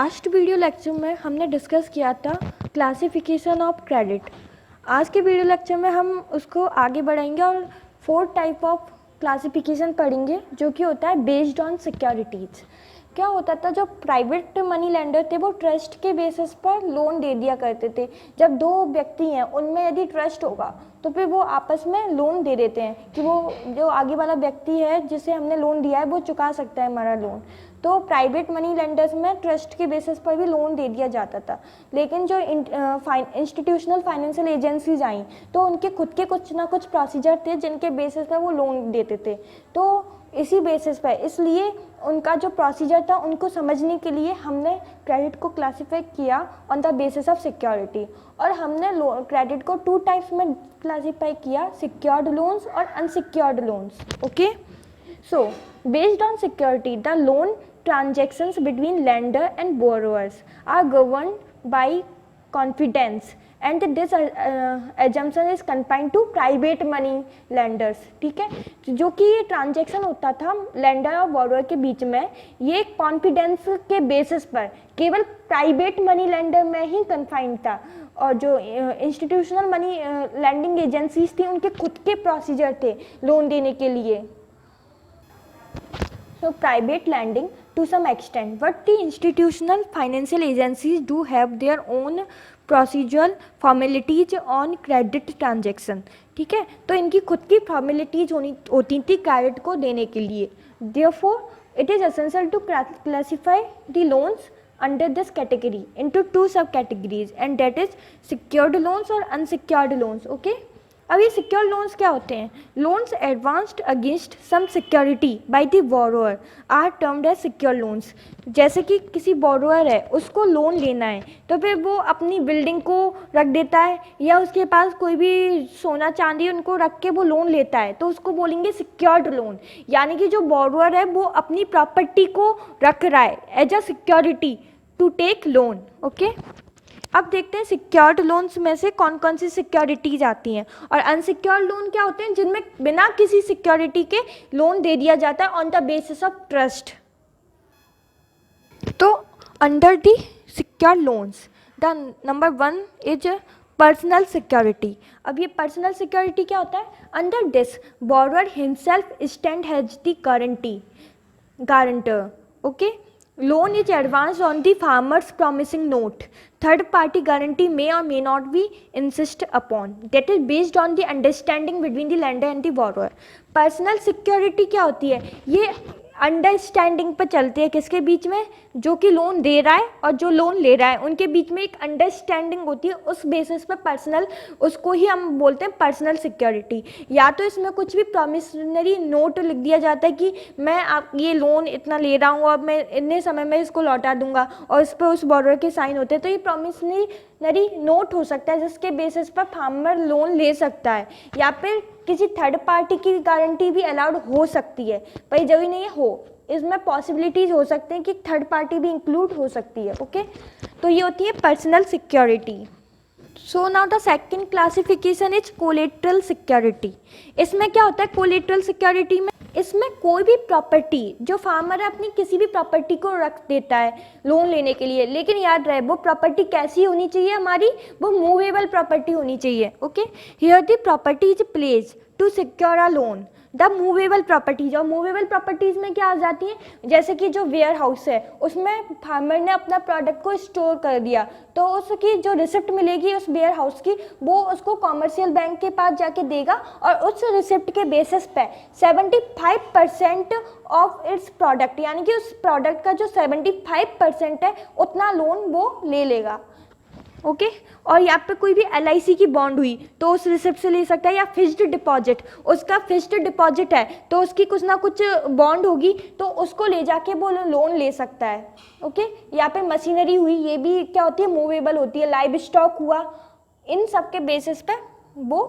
Last video lecture में हमने discuss किया था क्लासिफिकेशन ऑफ क्रेडिट। आज के वीडियो लेक्चर में हम उसको आगे बढ़ाएंगे और 4 टाइप ऑफ क्लासिफिकेशन पढ़ेंगे, जो कि होता है बेस्ड ऑन सिक्योरिटीज़। क्या होता था, जो प्राइवेट मनी लेंडर थे वो ट्रस्ट के बेसिस पर लोन दे दिया करते थे। जब दो व्यक्ति हैं उनमें यदि ट्रस्ट होगा तो फिर वो आपस में लोन दे देते हैं कि वो जो आगे वाला व्यक्ति है जिसे हमने लोन दिया है वो चुका सकता है हमारा लोन। तो प्राइवेट मनी लेंडर्स में ट्रस्ट के बेसिस पर भी लोन दे दिया जाता था। लेकिन जो इंस्टीट्यूशनल फाइनेंशियल एजेंसीज आई तो उनके खुद के कुछ ना कुछ प्रोसीजर थे जिनके बेसिस पर वो लोन देते थे। तो इसी बेसिस पर, इसलिए उनका जो प्रोसीजर था उनको समझने के लिए हमने क्रेडिट को क्लासीफाई किया on the basis of security. और हमने क्रेडिट को 2 टाइप्स में क्लासीफाई किया, सिक्योर्ड लोन्स और unsecured loans. Okay, so based on security the loan transactions between lender and borrowers are governed by confidence and this assumption is confined to private money lenders। ठीक है, जो कि ये transaction होता था lender और borrower के बीच में, ये कॉन्फिडेंस के बेसिस पर केवल प्राइवेट मनी लेंडर में ही कन्फाइंड था। और जो इंस्टीट्यूशनल मनी लैंडिंग एजेंसीज थी उनके खुद के प्रोसीजर थे लोन देने के लिए। So private lending to some extent, but the institutional financial agencies do have their own procedural formalities on credit transaction। ठीक है, तो इनकी खुद की फॉर्मेलिटीज होती थी क्रेडिट को देने के लिए। Therefore, it is essential to classify the loans under this category into 2 subcategories, and that is secured loans और unsecured loans। Okay? अब ये सिक्योर लोन्स क्या होते हैं? Loans advanced against some security by the borrower are termed as secure loans. जैसे कि किसी borrower है, उसको लोन लेना है तो फिर वो अपनी बिल्डिंग को रख देता है या उसके पास कोई भी सोना चांदी उनको रख के वो लोन लेता है, तो उसको बोलेंगे सिक्योर्ड लोन। यानी कि जो बोरोअर है वो अपनी प्रॉपर्टी को रख रहा है as a security to take loan. Okay, अब देखते हैं सिक्योर्ड लोन्स में से कौन कौन सी सिक्योरिटीज आती हैं और अनसिक्योर्ड लोन क्या होते हैं, जिनमें बिना किसी सिक्योरिटी के लोन दे दिया जाता है on the basis of trust. तो under the secured loans the number 1 is personal security. अब ये पर्सनल सिक्योरिटी क्या होता है? Under this borrower himself stand has the guarantor. Okay, loan is advanced on the farmer's promising note. Third party guarantee may or may not be insisted upon, that is based on the understanding between the lender and the borrower। Personal security क्या होती है? ये understanding पर चलती है किसके बीच में? जो कि लोन दे रहा है और जो लोन ले रहा है उनके बीच में एक अंडरस्टैंडिंग होती है, उस बेसिस पर पर्सनल, उसको ही हम बोलते हैं पर्सनल सिक्योरिटी। या तो इसमें कुछ भी प्रॉमिसनरी नोट लिख दिया जाता है कि मैं आप ये लोन इतना ले रहा हूँ और मैं इतने समय में इसको लौटा दूंगा, और इस पर उस बोरोअर के साइन होते हैं। तो ये प्रॉमिसनरी नोट हो सकता है जिसके बेसिस पर फार्मर लोन ले सकता है, या फिर किसी थर्ड पार्टी की गारंटी भी अलाउड हो सकती है, पर जरूरी नहीं है हो, इसमें पॉसिबिलिटीज हो सकते हैं कि थर्ड पार्टी भी इंक्लूड हो सकती है। ओके, तो ये होती है personal security. So now the second classification is collateral security. इसमें क्या होता है कोलेटरल सिक्योरिटी में? इसमें कोई भी प्रॉपर्टी जो फार्मर है अपनी किसी भी प्रॉपर्टी को रख देता है लोन लेने के लिए, लेकिन याद रहे वो प्रॉपर्टी कैसी होनी चाहिए हमारी? वो मूवेबल प्रॉपर्टी होनी चाहिए। Okay, here the property is place to secure a loan. The movable properties, और मूवेबल प्रॉपर्टीज में क्या आ जाती हैं? जैसे कि जो वेयर हाउस है उसमें फार्मर ने अपना प्रोडक्ट को स्टोर कर दिया, तो उसकी जो रिसिप्ट मिलेगी उस वेयर हाउस की, वो उसको कॉमर्शियल बैंक के पास जाके देगा और उस रिसिप्ट के बेसिस पे 75% ऑफ इट्स प्रोडक्ट, यानी कि उस प्रोडक्ट का जो 75% है उतना लोन वो ले लेगा। ओके, और यहाँ पे कोई भी LIC की बॉन्ड हुई तो उस रिसिप्ट से ले सकता है, या फिक्स्ड डिपॉजिट, उसका फिक्स्ड डिपॉजिट है तो उसकी कुछ ना कुछ बॉन्ड होगी तो उसको ले जाके वो लोन ले सकता है। ओके, यहाँ पे मशीनरी हुई, ये भी क्या होती है? मूवेबल होती है। लाइव स्टॉक हुआ, इन सब के बेसिस पे वो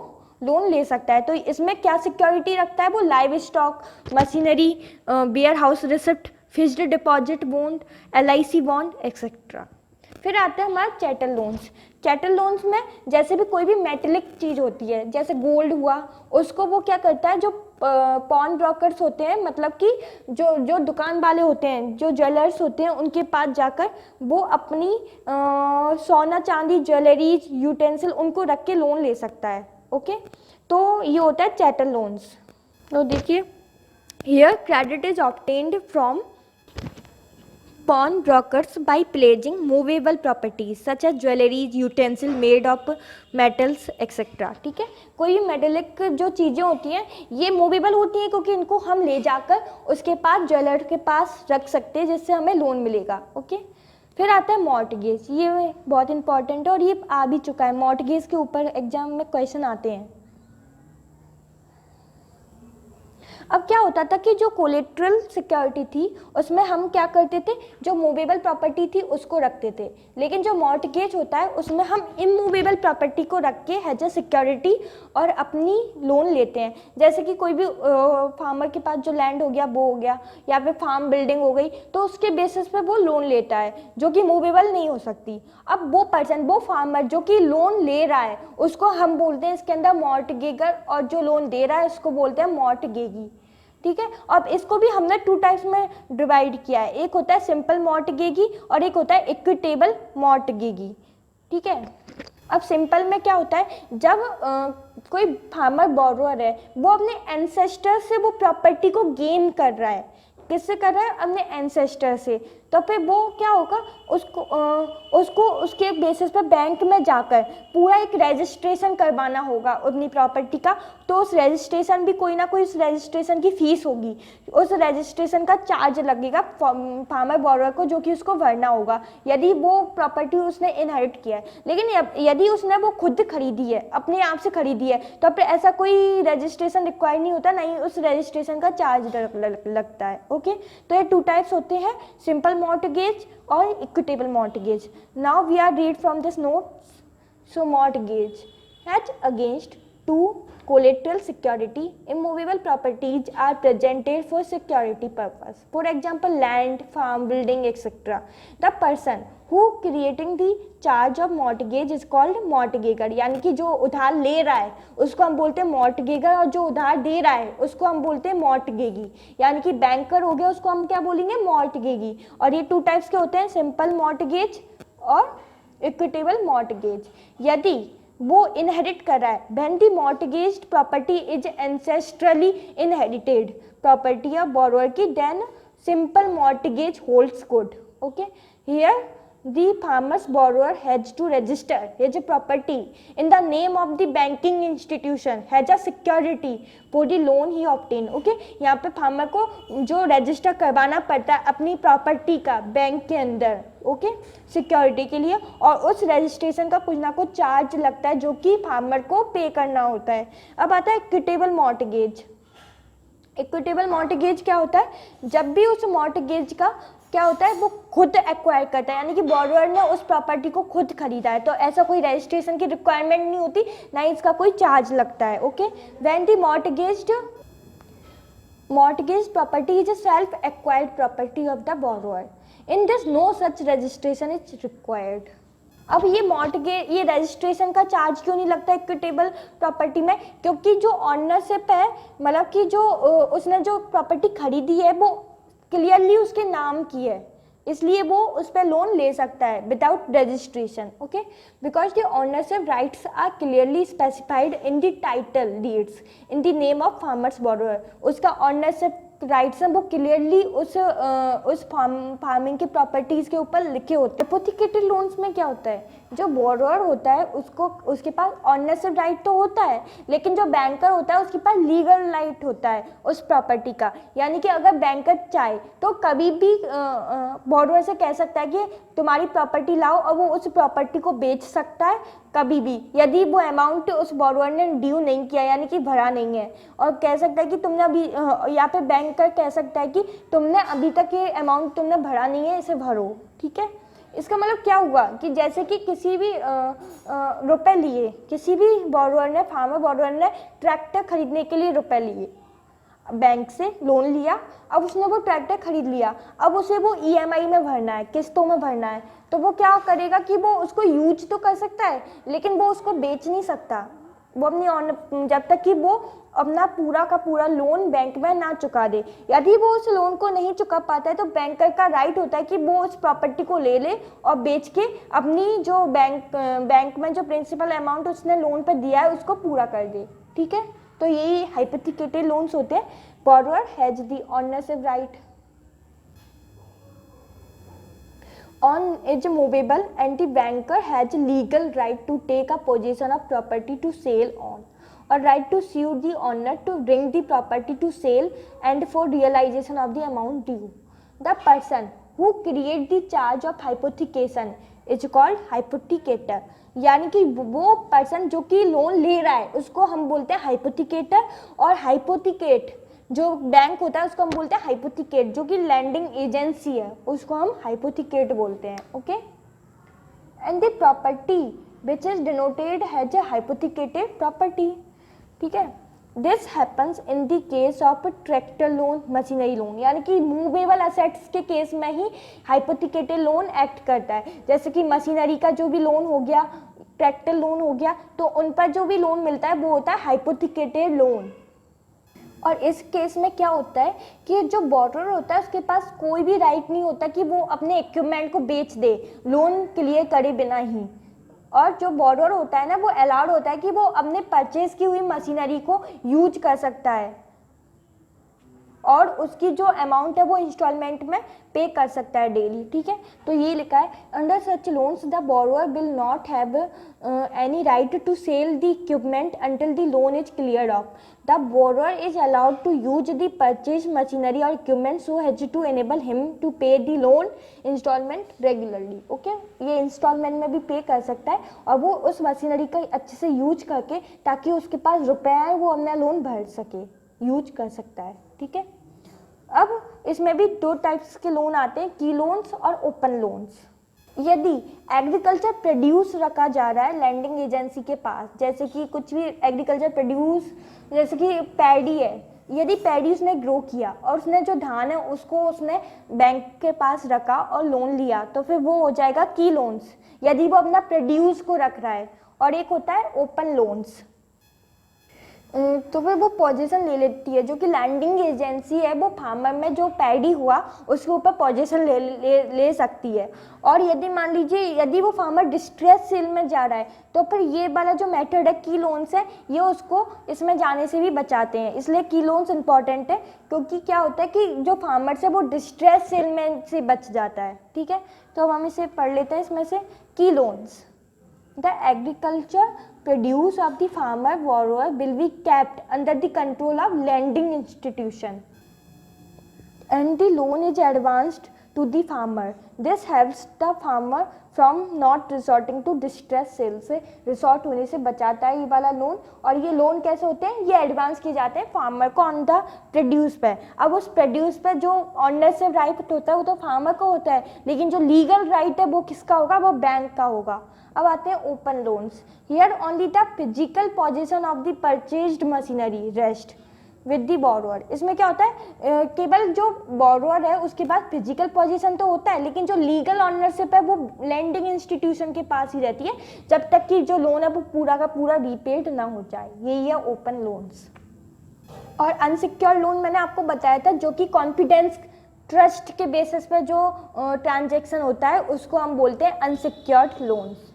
लोन ले सकता है। तो इसमें क्या सिक्योरिटी रखता है वो? Livestock, machinery, warehouse receipt, fixed deposit bond, LIC bond etcetera. फिर आता है हमारा चैटल लोन्स। चैटल लोन्स में जैसे भी कोई भी मेटेलिक चीज़ होती है, जैसे गोल्ड हुआ, उसको वो क्या करता है, जो पॉन ब्रोकर्स होते हैं, मतलब कि जो दुकान वाले होते हैं, जो ज्वेलर्स होते हैं, उनके पास जाकर वो अपनी सोना चांदी ज्वेलरीज यूटेंसिल उनको रख के लोन ले सकता है। ओके, तो ये होता है चैटल लोन्स। तो देखिए, here credit is obtained from pawn brokers by pledging movable properties such as jewelries, utensil made of metals etc. ठीक है, कोई भी मेटेलिक जो चीज़ें होती हैं ये मूवेबल होती हैं क्योंकि इनको हम ले जाकर उसके पास ज्वेलर के पास रख सकते हैं, जिससे हमें लोन मिलेगा। ओके, फिर आता है मॉर्टगेज। ये बहुत इंपॉर्टेंट है और ये आ भी चुका है, मॉर्टगेज के ऊपर एग्जाम में क्वेश्चन आते हैं। अब क्या होता था कि जो कोलेट्रल सिक्योरिटी थी उसमें हम क्या करते थे, जो मूवेबल प्रॉपर्टी थी उसको रखते थे, लेकिन जो मॉर्टगेज होता है उसमें हम इमूवेबल प्रॉपर्टी को रख के एज ए सिक्योरिटी और अपनी लोन लेते हैं। जैसे कि कोई भी फार्मर के पास जो लैंड हो गया वो हो गया, या फिर फार्म बिल्डिंग हो गई, तो उसके बेसिस पे वो लोन लेता है जो कि मूवेबल नहीं हो सकती। अब वो पर्सन, वो फार्मर जो कि लोन ले रहा है उसको हम बोलते हैं इसके अंदर मॉर्टगेगर, और जो लोन दे रहा है उसको बोलते हैं मॉर्टगेगी। ठीक है, अब इसको भी हमने 2 टाइप्स में डिवाइड किया है, एक होता है सिंपल मॉर्टगेगी और एक होता है इक्विटेबल मॉर्टगेगी। ठीक है, अब सिंपल में क्या होता है, जब कोई फार्मर बोरोअर है वो अपने एंसेस्टर से वो प्रॉपर्टी को गेन कर रहा है, किससे कर रहा है, अपने एंसेस्टर से, तो फिर वो क्या होगा, उसको उसके बेसिस पे बैंक में जाकर पूरा एक रजिस्ट्रेशन करवाना होगा अपनी प्रॉपर्टी का। तो उस रजिस्ट्रेशन भी कोई ना कोई उस रजिस्ट्रेशन की फीस होगी, उस रजिस्ट्रेशन का चार्ज लगेगा फार्मर बोरोअर को, जो कि उसको भरना होगा यदि वो प्रॉपर्टी उसने इनहेरिट किया है। लेकिन यदि उसने वो खुद खरीदी है, अपने आप से खरीदी है, तो फिर ऐसा कोई रजिस्ट्रेशन रिक्वायर नहीं होता, नहीं उस रजिस्ट्रेशन का चार्ज लगता है। ओके, तो ये 2 टाइप्स होते हैं, simple mortgage or equitable mortgage. Now we are read from this notes. So mortgage, as against to collateral security, immovable properties are presented for security purpose. For example, land, farm, building, etc. The person who creating the charge of mortgage is called mortgager. यानी कि जो उधार ले रहा है उसको हम बोलते हैं mortgager, और जो उधार दे रहा है उसको हम बोलते हैं mortgagee। यानी कि बैंकर हो गया, उसको हम क्या बोलेंगे, mortgagee। और ये 2 टाइप्स के होते हैं, सिंपल mortgage और इक्विटेबल mortgage। यदि वो इनहेरिट कर रहा है, when the mortgaged property is ancestrally inherited property of borrower की, then simple mortgage holds good. Okay, here the farmer's borrower has to register his property in the name of the banking institution as a security for the loan he obtained. Okay, यहाँ पे farmer को जो register करवाना पड़ता है अपनी property का bank के अंदर, ओके, सिक्योरिटी के लिए, और उस रजिस्ट्रेशन का कुछ ना कुछ चार्ज लगता है जो कि फार्मर को पे करना होता है। अब आता है इक्विटेबल मॉर्टगेज। इक्विटेबल मॉर्टगेज क्या होता है, जब भी उस मॉर्टगेज का क्या होता है, वो खुद एक्वायर करता है, यानी कि बोरोअर ने उस प्रॉपर्टी को खुद खरीदा है, तो ऐसा कोई रजिस्ट्रेशन की रिक्वायरमेंट नहीं होती, ना ही इसका कोई चार्ज लगता है। Okay, when the mortgaged property is a self acquired property of the borrower, in this no such registration is required. अब ये मॉर्टगेज, ये रजिस्ट्रेशन का चार्ज क्यों नहीं लगता इक्विटेबल प्रॉपर्टी में, क्योंकि जो ऑनरशिप है, मतलब कि जो उसने जो प्रॉपर्टी खरीदी है वो क्लियरली उसके नाम की है, इसलिए वो उस पर लोन ले सकता है without registration. Okay, because the ownership rights are clearly specified in the title deeds in the name of farmers borrower. उसका ऑनरशिप राइट्स हैं वो क्लियरली उस फार्मिंग की प्रॉपर्टीज़ के ऊपर लिखे होते हैं। हिपोथेकेटेड लोन्स में क्या होता है, जो बोरोअर होता है उसको, उसके पास ऑनरशिप राइट तो होता है, लेकिन जो बैंकर होता है उसके पास लीगल राइट होता है उस प्रॉपर्टी का। यानी कि अगर बैंकर चाहे तो कभी भी बोरोअर से कह सकता है कि तुम्हारी प्रॉपर्टी लाओ, और वो उस प्रॉपर्टी को बेच सकता है कभी भी, यदि वो अमाउंट उस बोरोअर ने ड्यू नहीं किया, यानी कि भरा नहीं है, और कह सकता है कि तुमने अभी, या फिर बैंकर कह सकता है कि तुमने अभी तक ये अमाउंट तुमने भरा नहीं है, इसे भरो। ठीक है, इसका मतलब क्या हुआ कि जैसे कि किसी भी रुपए लिए, किसी भी बोरोअर ने, फार्मर बोरोअर ने ट्रैक्टर खरीदने के लिए रुपए लिए, बैंक से लोन लिया, अब उसने वो ट्रैक्टर खरीद लिया, अब उसे वो ईएमआई में भरना है, किस्तों में भरना है, तो वो क्या करेगा कि वो उसको यूज तो कर सकता है लेकिन वो उसको बेच नहीं सकता, वो अपनी जब तक कि वो अपना पूरा का पूरा लोन बैंक में ना चुका दे। यदि वो उस लोन को नहीं चुका पाता है तो बैंकर का राइट होता है कि वो उस प्रॉपर्टी को ले ले और बेच के अपनी जो बैंक में जो प्रिंसिपल अमाउंट उसने लोन पर दिया है उसको पूरा कर दे। ठीक है, तो यही हाइपोथेकेटेड लोन्स होते हैं। Borrower has the ownership right on is movable and the banker has legal right to take a possession of property to sell on or right to sue the owner to bring the property to sale and for realization of the amount due. The person who create the charge of hypothecation is called hypothecator, यानी कि वो person जो कि loan ले रहा है उसको हम बोलते हैं हाइपोथिकेटर, और हाइपोथिकेट जो बैंक होता है उसको हम बोलते हैं हाइपोथिकेट, जो कि लैंडिंग एजेंसी है उसको हम हाइपोथिकेट बोलते हैं। Okay, and the property which is denoted has a hypothecated property. ठीक है, this happens in the case of tractor loan, machinery loan, यानी कि मूवेबल असेट्स के केस में ही हाइपोथिकेटेड लोन एक्ट करता है। जैसे कि मशीनरी का जो भी लोन हो गया, ट्रैक्टर लोन हो गया, तो उन पर जो भी लोन मिलता है वो होता है हाइपोथिकेटेड लोन। और इस केस में क्या होता है कि जो बोरोअर होता है उसके पास कोई भी राइट नहीं होता कि वो अपने इक्विपमेंट को बेच दे लोन क्लियर करे बिना ही, और जो बोरोअर होता है ना वो अलाउड होता है कि वो अपने परचेज की हुई मशीनरी को यूज कर सकता है और उसकी जो अमाउंट है वो इंस्टॉलमेंट में पे कर सकता है डेली। ठीक है, तो ये लिखा है under such loans the borrower will not have any right to sell the equipment until the loan is cleared off. The borrower is allowed to use the purchase machinery और equipment so has to enable him to pay the loan instalment regularly. Okay, ये instalment में भी पे कर सकता है और वो उस मशीनरी का अच्छे से यूज करके ताकि उसके पास रुपये आए वो अपना लोन भर सके, यूज कर सकता है। ठीक है, अब इसमें भी दो टाइप्स के लोन आते हैं, की लोन्स और ओपन लोन्स। यदि एग्रीकल्चर प्रोड्यूस रखा जा रहा है लैंडिंग एजेंसी के पास, जैसे कि कुछ भी एग्रीकल्चर प्रोड्यूस, जैसे कि पैडी है, यदि पैडी उसने ग्रो किया और उसने जो धान है उसको उसने बैंक के पास रखा और लोन लिया तो फिर वो हो जाएगा की लोन्स, यदि वो अपना प्रोड्यूस को रख रहा है। और एक होता है ओपन लोन्स, तो फिर वो पोजीशन ले लेती है, जो कि लैंडिंग एजेंसी है वो फार्मर में जो पैडी हुआ उसके ऊपर पोजीशन ले सकती है। और यदि मान लीजिए यदि वो फार्मर डिस्ट्रेस सेल में जा रहा है तो फिर ये वाला जो मेथड है की लोन्स है ये उसको इसमें जाने से भी बचाते हैं, इसलिए की लोन्स इंपॉर्टेंट है क्योंकि क्या होता है कि जो फार्मर से वो डिस्ट्रेस सेल में से बच जाता है। ठीक है, तो हम इसे पढ़ लेते हैं इसमें से की loans. The agriculture produce of the farmer borrower will be kept under the control of lending institution and the loan is advanced to the farmer. This helps the farmer from not resorting to distress sale, से resort होने से बचाता है ये वाला loan. और ये loan कैसे होते हैं, ये एडवांस किए जाते हैं फार्मर को ऑन द प्रोड्यूस पे। अब उस प्रोड्यूस पे जो ऑनरशिप राइट होता है वो तो फार्मर का होता है, लेकिन जो लीगल राइट है वो किसका होगा, वो बैंक का होगा। अब आते हैं open loans. Here only the physical position of the purchased machinery rest with the borrower. इसमें क्या होता है, केवल जो बोरोअर है उसके पास फिजिकल पोजीशन तो होता है लेकिन जो लीगल ऑनरशिप है वो लैंडिंग इंस्टीट्यूशन के पास ही रहती है जब तक कि जो लोन है वो पूरा का पूरा रीपेड ना हो जाए। यही है ओपन लोन्स। और अनसिक्योर्ड लोन मैंने आपको बताया था, जो कि कॉन्फिडेंस ट्रस्ट के बेसिस पे जो ट्रांजैक्शन होता है उसको हम बोलते हैं अनसिक्योर्ड लोन्स,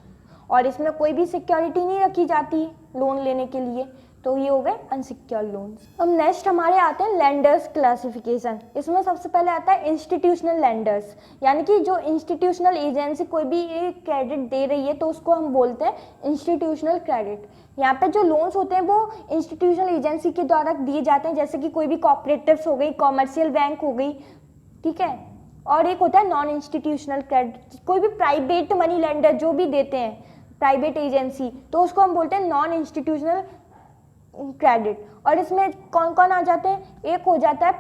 और इसमें कोई भी सिक्योरिटी नहीं रखी जाती लोन लेने के लिए, तो ये हो गए अनसिक्योर्ड लोन्स। अब नेक्स्ट हमारे आते हैं लेंडर्स क्लासिफिकेशन। इसमें सबसे पहले आता है इंस्टीट्यूशनल लेंडर्स, यानी कि जो इंस्टीट्यूशनल एजेंसी कोई भी क्रेडिट दे रही है तो उसको हम बोलते हैं इंस्टीट्यूशनल क्रेडिट। यहाँ पे जो लोन्स होते हैं वो इंस्टीट्यूशनल एजेंसी के द्वारा दिए जाते हैं, जैसे कि कोई भी कोऑपरेटिव्स हो गई, कॉमर्शियल बैंक हो गई। ठीक है, और एक होता है नॉन इंस्टीट्यूशनल क्रेडिट, कोई भी प्राइवेट मनी लेंडर जो भी देते हैं प्राइवेट एजेंसी, तो उसको हम बोलते हैं नॉन इंस्टीट्यूशनल क्रेडिट। और इसमें कौन कौन आ जाते हैं, एक हो जाता है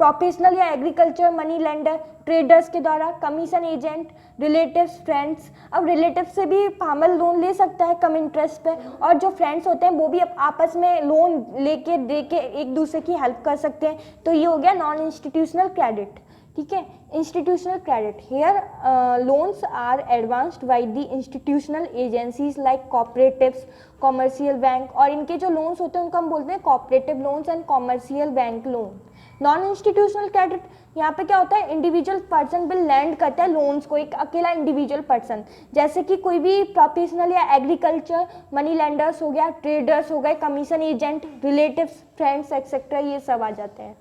प्रोफेशनल या एग्रीकल्चर मनी लेंडर, ट्रेडर्स के द्वारा, कमीशन एजेंट, रिलेटिव्स, फ्रेंड्स। अब रिलेटिव से भी फार्मर लोन ले सकता है कम इंटरेस्ट पे, और जो फ्रेंड्स होते हैं वो भी आपस में लोन लेके दे के एक दूसरे की हेल्प कर सकते हैं। तो ये हो गया नॉन इंस्टीट्यूशनल क्रेडिट। ठीक है, institutional credit, here loans are advanced by the institutional agencies like cooperatives, commercial bank, और इनके जो लोन्स होते हैं उनको हम बोलते हैं cooperative loans and commercial bank loan. Non institutional credit, यहाँ पे क्या होता है, इंडिविजुअल पर्सन बिल लैंड करता है लोन्स को, एक अकेला इंडिविजुअल पर्सन, जैसे कि कोई भी प्रोफेशनल या एग्रीकल्चर मनी लेंडर्स हो गया, ट्रेडर्स हो गए, commission agent, relatives, friends etcetera, ये सब आ जाते हैं।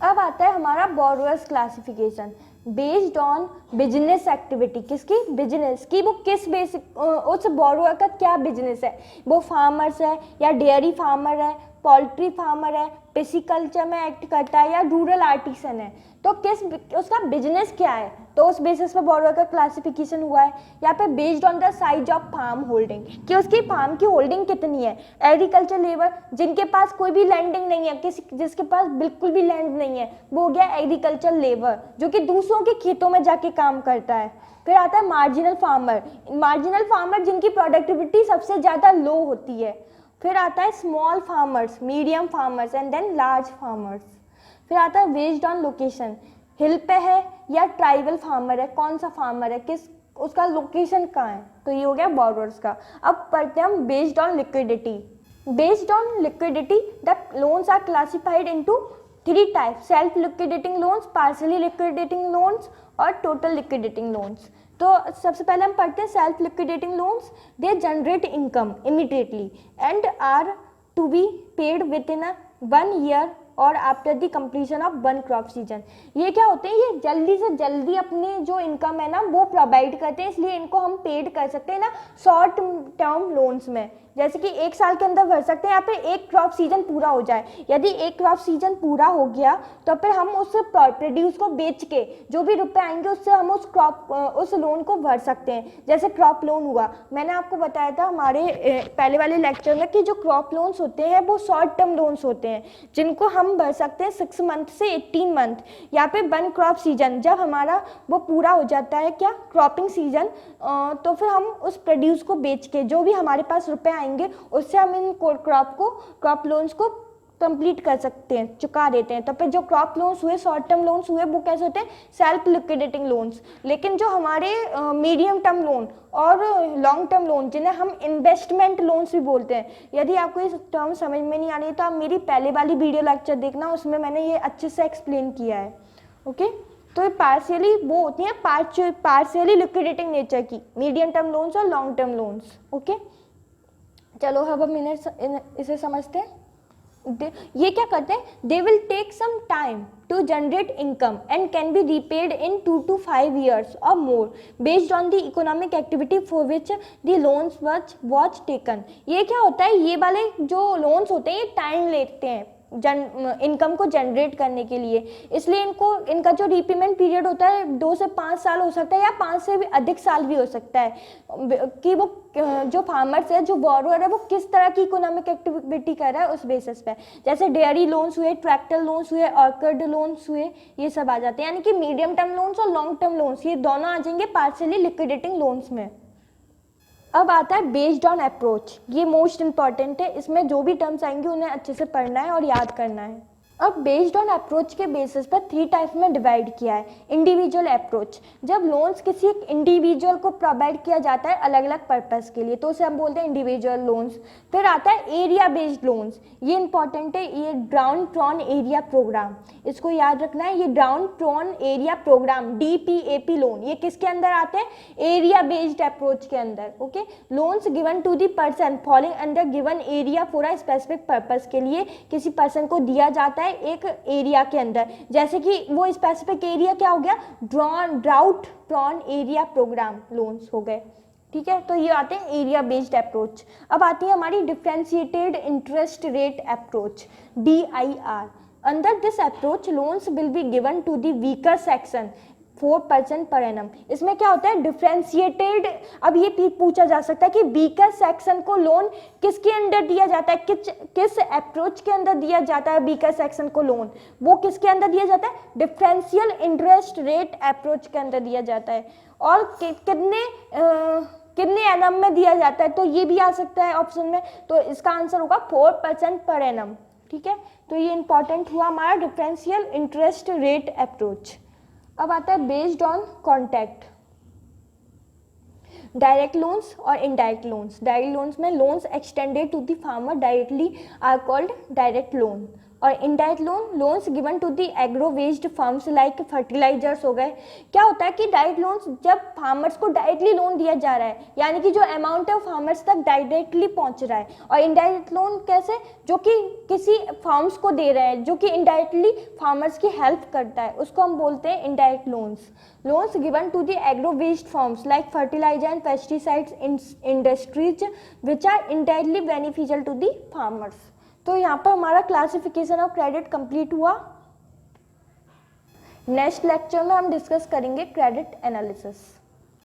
अब आता है हमारा borrowers classification based on business activity. किसकी? बिजनेस की। वो किस बेसिक उस बोरोअर का क्या बिजनेस है, वो फार्मर्स है या डेयरी फार्मर है, पोल्ट्री फार्मर है, पिसिकल्चर में एक्ट करता है, या रूरल आर्टिसन है, तो किस उसका बिजनेस क्या है, तो उस बेसिस पर बोरोअर का क्लासिफिकेशन हुआ है। यहाँ पे based on the size of farm holding, कि उसकी फार्म की होल्डिंग कितनी है। एग्रीकल्चर लेबर, जिनके पास कोई भी लैंडिंग नहीं है, जिसके पास बिल्कुल भी लैंड नहीं है, वो हो गया एग्रीकल्चर लेबर, जो कि दूसरों के खेतों में जाके काम करता है। फिर आता है मार्जिनल फार्मर, मार्जिनल फार्मर जिनकी प्रोडक्टिविटी सबसे ज़्यादा लो होती है। फिर आता है small farmers, medium farmers and then large farmers. फिर आता है बेस्ड ऑन लोकेशन, हिल पे है या ट्राइबल फार्मर है, कौन सा फार्मर है, किस उसका लोकेशन कहाँ है, तो ये हो गया बोरोअर्स का। अब पढ़ते हैं हम based on liquidity. Based on liquidity the loans are classified into 3 types, self liquidating loans, partially liquidating loans और टोटल लिक्विडेटिंग लोन्स। तो सबसे पहले हम पढ़ते हैं self liquidating loans. They generate income immediately and are to be paid within 1 year और after the completion of 1 crop season. ये क्या होते हैं, ये जल्दी से जल्दी अपनी जो इनकम है ना वो प्रोवाइड करते हैं, इसलिए इनको हम पेड कर सकते हैं ना शॉर्ट टर्म लोन्स में, जैसे कि 1 साल के अंदर भर सकते हैं, यहाँ पे 1 क्रॉप सीजन पूरा हो जाए। यदि 1 क्रॉप सीजन पूरा हो गया तो फिर हम उस प्रोड्यूस को बेच के जो भी रुपए आएंगे उससे हम उस लोन को भर सकते हैं। जैसे क्रॉप लोन हुआ, मैंने आपको बताया था हमारे पहले वाले लेक्चर में कि जो क्रॉप लोन्स होते हैं वो शॉर्ट टर्म लोन्स होते हैं, जिनको हम भर सकते हैं 6 मंथ से 18 मंथ। यहाँ पे 1 क्रॉप सीजन जब हमारा वो पूरा हो जाता है, क्या क्रॉपिंग सीजन, तो फिर हम उस प्रोड्यूस को बेच के जो भी हमारे पास रुपए आएंगे उससे हम इन क्रॉप लोन्स को कंप्लीट कर सकते हैं, चुका देते हैं। तो फिर जो क्रॉप लोन्स हुए, शॉर्ट टर्म लोन्स हुए, वो कैसे होते हैं, सेल्फ लिक्विडेटिंग लोन्स। लेकिन जो हमारे मीडियम टर्म लोन और लॉन्ग टर्म लोन, जिन्हें हम इन्वेस्टमेंट लोन्स भी बोलते हैं, यदि आपको ये टर्म समझ में नहीं आ रही है तो आप मेरी पहले वाली वीडियो लेक्चर देखना, उसमें मैंने ये अच्छे से एक्सप्लेन किया है। ओके, तो ये पार्शियली वो होती हैं पार्शियली लिक्विडेटिंग नेचर की, मीडियम टर्म लोन्स और लॉन्ग टर्म लोन्स। ओके, चलो अब हम इसे समझते हैं। ये क्या करते हैं, they will take some time to generate income and can be repaid in 2 to 5 years और more based on the economic activity for which the loans was taken. ये क्या होता है, ये वाले जो लोन्स होते हैं ये टाइम लेते हैं इनकम को जनरेट करने के लिए, इसलिए इनका जो रीपेमेंट पीरियड होता है 2 से 5 साल हो सकता है या 5 से भी अधिक साल भी हो सकता है, कि वो जो फार्मर्स है, जो बोरोअर है, वो किस तरह की इकोनॉमिक एक्टिविटी कर रहा है उस बेसिस पे। जैसे डेयरी लोन्स हुए, ट्रैक्टर लोन्स हुए, ऑर्किड लोन्स हुए, ये सब आ जाते हैं। यानी कि मीडियम टर्म लोन्स और लॉन्ग टर्म लोन्स ये दोनों आ जाएंगे पार्शियली लिक्विडेटिंग लोन्स में। अब आता है बेस्ड ऑन अप्रोच, ये मोस्ट इंपॉर्टेंट है, इसमें जो भी टर्म्स आएंगे उन्हें अच्छे से पढ़ना है और याद करना है। अब बेस्ड ऑन अप्रोच के बेसिस पर 3 टाइप्स में डिवाइड किया है। इंडिविजुअल अप्रोच, जब लोन्स किसी एक इंडिविजुअल को प्रोवाइड किया जाता है अलग अलग पर्पस के लिए, तो उसे हम बोलते हैं इंडिविजुअल लोन्स। फिर आता है एरिया बेस्ड लोन्स, ये इंपॉर्टेंट है, ये ड्राउन ट्रॉन एरिया प्रोग्राम, इसको याद रखना है। ये drought prone area programme DPAP loan, ये किसके अंदर आते हैं, एरिया बेस्ड अप्रोच के अंदर। Okay, loans given to the person falling under given area for a specific purpose, के लिए किसी पर्सन को दिया जाता है एक एरिया के अंदर, जैसे कि वो स्पेसिफिक एरिया क्या हो गया, drought prone area programme loans हो गए। ठीक है, तो ये आते हैं एरिया बेस्ड अप्रोच। अब आती है हमारी differentiated interest rate approach DIR। Under this approach loans will be given to the weaker section 4% per annum. इसमें क्या होता है, डिफ्रेंशिएटेड। अब ये पूछा जा सकता है कि वीकर सेक्शन को लोन किसके अंडर दिया जाता है, किस अप्रोच के अंदर दिया जाता है वीकर सेक्शन को लोन, वो किसके अंदर दिया जाता है, डिफरेंशियल इंटरेस्ट रेट अप्रोच के अंदर दिया जाता है। और कितने एनम में दिया जाता है, तो ये भी आ सकता है ऑप्शन में, तो इसका आंसर होगा 4% पर एनम। ठीक है, तो ये इंपॉर्टेंट हुआ हमारा डिफरेंशियल इंटरेस्ट रेट अप्रोच। अब आता है based on contact, direct loans और इनडायरेक्ट लोन्स। डायरेक्ट लोन्स में loans extended to the farmer directly are called direct loan, और indirect loans given to the agro based firms like fertilizers हो गए। क्या होता है कि डायरेक्ट लोन्स जब फार्मर्स को डायरेक्टली लोन दिया जा रहा है, यानी कि जो अमाउंट है फार्मर्स तक डायरेक्टली पहुंच रहा है, और इनडायरेक्ट लोन कैसे, जो कि किसी फार्म्स को दे रहे हैं, जो कि इनडायरेक्टली फार्मर्स की हेल्प करता है, उसको हम बोलते हैं indirect loans. Loans given to the agro based firms like fertilizer and pesticides industries which are indirectly beneficial to the farmers. तो यहाँ पर हमारा क्लासिफिकेशन ऑफ क्रेडिट कंप्लीट हुआ। नेक्स्ट लेक्चर में हम डिस्कस करेंगे क्रेडिट एनालिसिस।